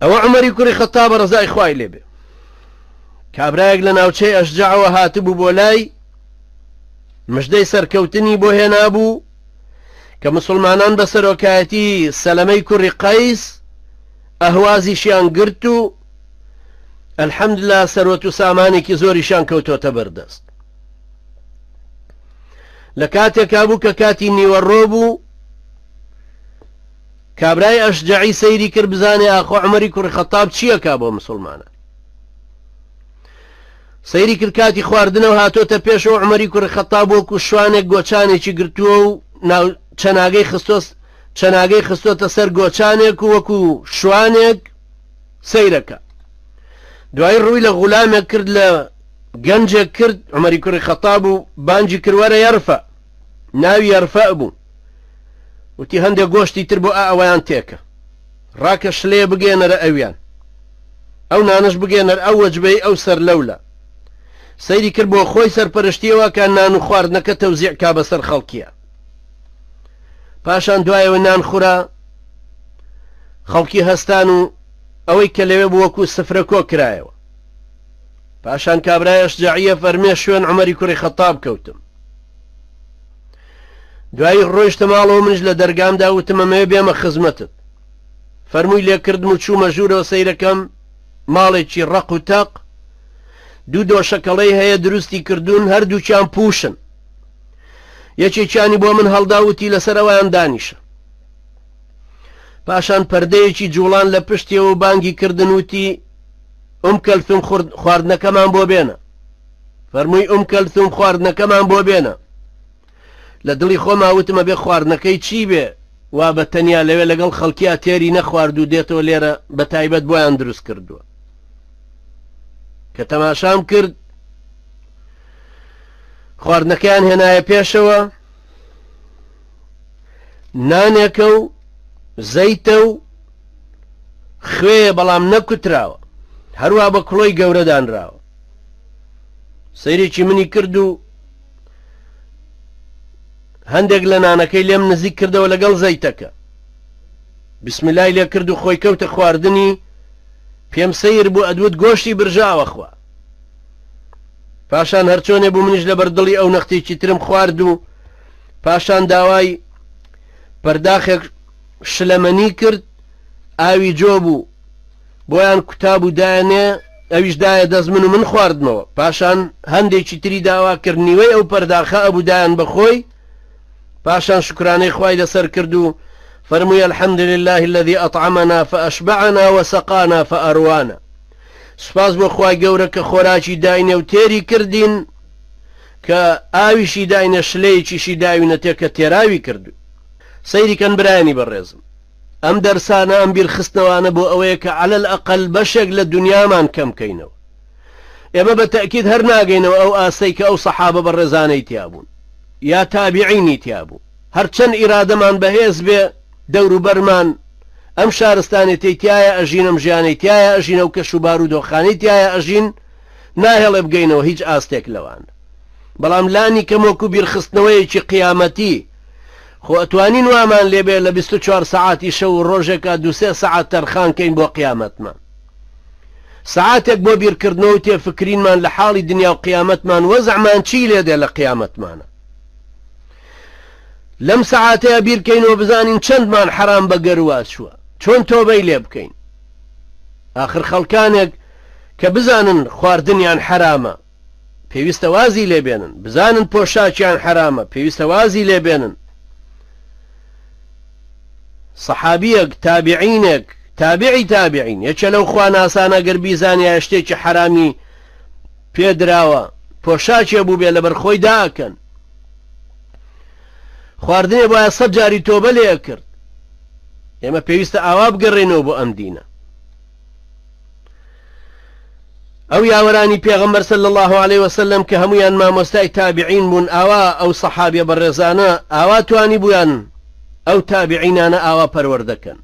ئەوە عومەری کوڕی خەتاب ڕەزای خوای لێبێ کابرایەک لە ناوچەی ئەشجەعەوە هاتبوو بۆ لای مژدەی سەرکەوتنی بۆ هێنابوو کە مسلمانان بە سەرۆکایەتی سەلەمەی کوڕی قەیس ئەهوازیشیان گرت و الحەمدلله سەرۆت و سامانێکی زۆریشان کەوتۆتە بەردەست لە کاتێکا بوو کە کاتی نیوەڕۆ بوو کابرای ئەشجەعی سەیری کرد بزانێ ئاخۆ عومەری کوڕی خەتاب چییەکا بۆ مسلمانە سەیری کرد کاتی خواردنەوە هاتۆتە پێشەوە عومەری کوڕی خەتاب وەکو شوانێک گۆچانێکی گرتووە و چەناگەی خستۆتە سەر گۆچانێک و وەکو شوانێک سەیرەکە دوای ڕووی لە غولامێک کرد لە گەنجێک کرد عومەری کوڕی خەتاب و بانجی کروەرە یەرفە ناوی یەرفە بوو وتی هەندێک گۆشتی تر بۆ ئەوەیان تێکە ڕاکە شلێ بگێنەرە ئەویان ئەو نانش بگێنەر ئەو وەجبەی ئەو سەر لەولە سەیری کرد بۆ خۆی سەرپەرشتیەوە کە نان و خواردنەکە تەوزیع کا بەسەر خەڵکیە پاشان دوایەوە نان خورا خەڵکی هەستان و ئەوەی کە لەوێ بوو وەکو سفرە کۆ کرایەوە پاشان کابرای ئەشجەعیە فەرمێ شوێن عومەری کوڕی خەتاب کەوتم دوای ڕۆیشتە ماڵەوە منش لە دەرگامدا وتم ئەمەوێ بێمە خزمەتت فەرمووی لێکردم و چوومە ژوورەوە سەیرەکەم ماڵێکی ڕق و تەق دوو دۆشەکەڵەی هەیە دروستی کردوون هەردووچیان پوشن یەکێکیانی بۆ من هەڵداوتی لەسەر ئەویان دانیشە پاشان پەردەیەکی جوڵان لە پشتیەوە و بانگی کردن وتی کەلثوم خواردنەکەمان بۆ بێنە فەرمووی کەلثوم خواردنەکەمان بۆ بێنە لە دڵی خۆما وتمە بێ خواردنەکەی چی بێ وا بە تەنیا لەوێ لەگەڵ خەڵکییا تێری نەخوارد و دێتەوە لێرە بە تایبەت بۆیان دروست کردووە کە تەماشام کرد خواردنەکەیان هێنایە پێشەوە نانێکە و زەیتە و خوێ بەڵام نەکوتراوە هەروە بە کڵۆی گەورەدانراوە سەیرێکی منی کرد و هەندێک لە نانەکەی لێم نزیک کردەوە لەگەڵ زەیتەکە بسمیلای لێ کرد و خۆی کەوتە خواردنی پێم سەیر بوو ئەدوت گۆشتی برژاوە خوا پاشان هەرچۆنێ بوو منیش لە بەردڵی ئەو نەختێکی ترم خوارد و پاشان داوای پەرداخێک شلەمەنی کرد ئاوی جۆ بوو بۆیان کوتاب و دایانێ ئەویش دایە دەست من خواردنەوە پاشان هەندێکی تری داوا کردنیوەی ئەو پەرداخە ئەبوو دایان بەخۆی پاشان شکرانەی خوای لەسەر کرد و فەرمووی الحەمد لله الذي أطعمنا فأشبعنا وسقانا فأروانا سپاس بۆ خوای گەورە کە خۆراکی داینێ و تێری کردین کە ئاویشی داینە شلەیەکیشی داوینە تێ کە تێراوی کردو سەیریکەن برایانی بەڕێزم ئەم دەرسانە ئەم بیرخستنەوانە بۆ ئەوەیە کە عەلە الئەقەل بەشێک لە دنیامان کەمکەینەوە ئێمە بە تەئکید هەر ناگەینەوە ئەو ئاسەی کە ئەو سەحابە بەڕێزانەی تیابوون یا تابعینی تیابوو هەرچەند ئیرادەمان بەهێز بێ دەوروبەرمان ئەم شارستانی تیایە ئەژین ئەم ژیانەی تایە ئەژینە و کەش و بار و دۆخانی تایە ئەژین ناهێڵێ بگەینەوە هیچ ئاستێک لەوان بەڵام لانی کەمۆک و بیرخستنەوەیەکی قیامەتی خۆ ئەتوانین وامان لێبێ لە 24 سەعاتی شەو ڕۆژێکە 2-3 سەعات تەرخانکەین بۆ قیامەتمان سەعاتێک بۆ بیرکردنەوە و تێفکرینمان لە حاڵی دنیا و قیامەتمان وەزعمان چی لێدێ لە قیامەتمانە لەم سەعاتەیە بیرکەینەوە بزانین چەندمان حرام بە گەرواز چووە چۆن تۆبەی لێ بکەین آخر خەڵکانێک کە بزانن خواردنیان حرامە پێویستە وازی لێبێنن بزانن پۆشاکیان حرامە پێویستە وازی لێبێنن سەحابیەک تابعینێک تابعی تابعین یەکێ لەو خواناسانە گەر بیزانیا شتێکی حرامی پێدراوە پۆشاکێ بوو بێ لەبەر خۆی داکەن خواردنێ بۆیە 100 جاری تۆبە لێ کرد ئێمە پێویستە ئاوا بگەڕێنەوە بۆ ئەم دینە ئەو یاوەرانی پێغەمبەر صلی الله عليه وسلم کە هەمویان مامۆستای تابعین بوون ئاوا ئەو سەحابیە بەڕێزانە ئاوا توانی بوویان ئەو تابعینانە ئاوا پەروەردەکەن